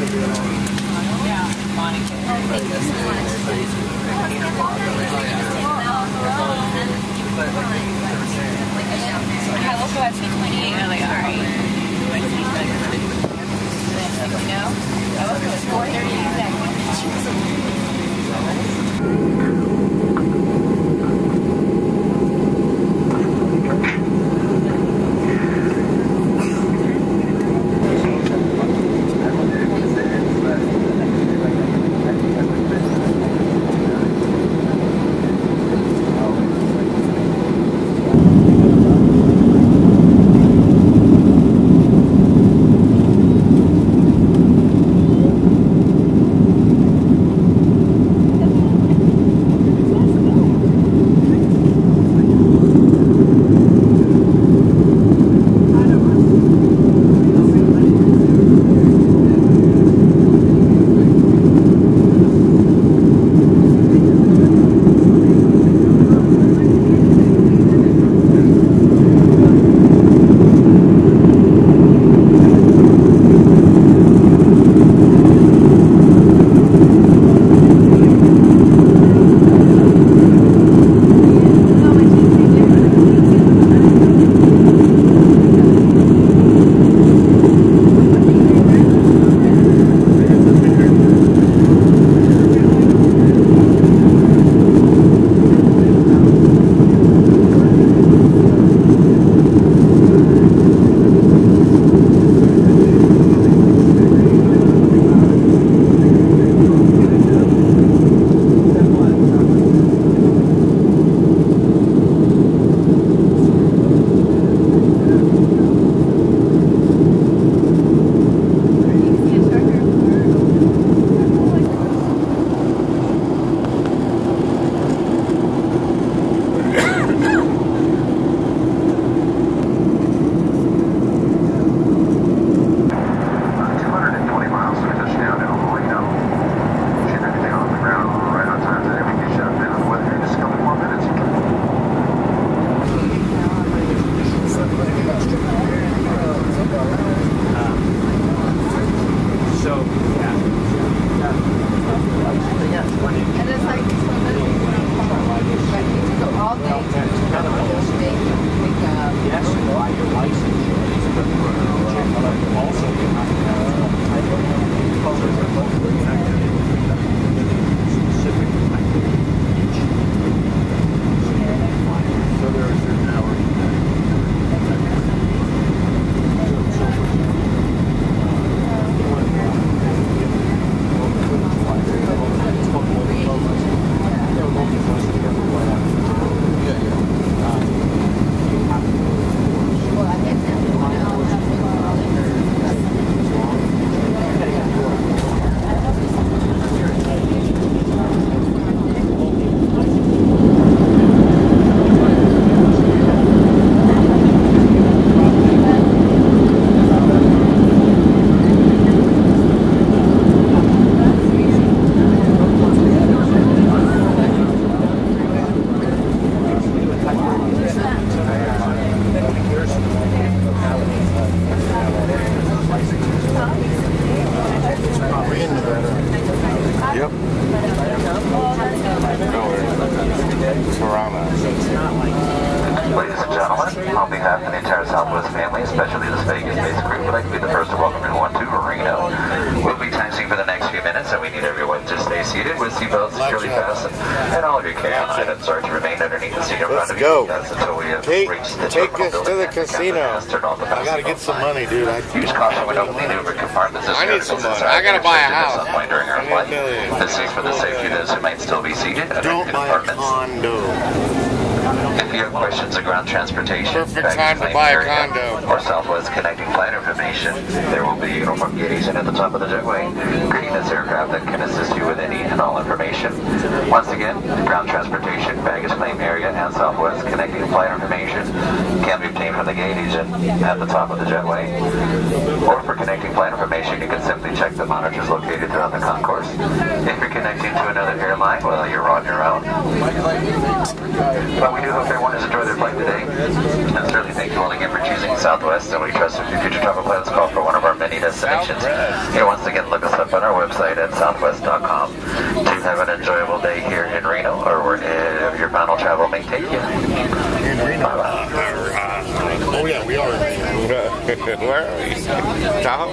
We'll go at 2:28. They're like, all right. You know? I was at 4:30 exactly. Ladies and gentlemen, on behalf of the entire Southwest family, especially this Vegas-based group, we'd like to be the first to welcome everyone to RENO. We'll be taxiing for the next few minutes, and we need everyone to stay seated with seatbelts securely fastened, and all of your carry-on items are to remain underneath the seat in front of you. That's until we have reached the take us to the casino. I gotta get some money, dude. Use caution when opening over compartments. I need some money. I gotta buy a house. At some point during our flight. This is for the safety of those who might still be seated. Don't buy a condo. If you have questions of ground transportation, perfect time to buy a condo, or Southwest connecting flight information, there will be a uniform gate agent at the top of the jetway greeting this aircraft that can assist you with any and all information. Once again, ground transportation, baggage claim area, and Southwest connecting flight information can be obtained from the gate agent at the top of the jetway. Or for connecting flight information, you can simply check the monitors located throughout the concourse. If you're connecting to another airline, well, you're on your own. But we do hope everyone has enjoyed their flight today. And certainly thank you all again for choosing Southwest, and we trust if your future travel plans call for one of our many destinations. Here, once again, look us up on our website at southwest.com. To have an enjoyable day here in Reno, or wherever your final travel may take you. In Reno. Oh yeah, we are in Reno. Where are we? Tahoe?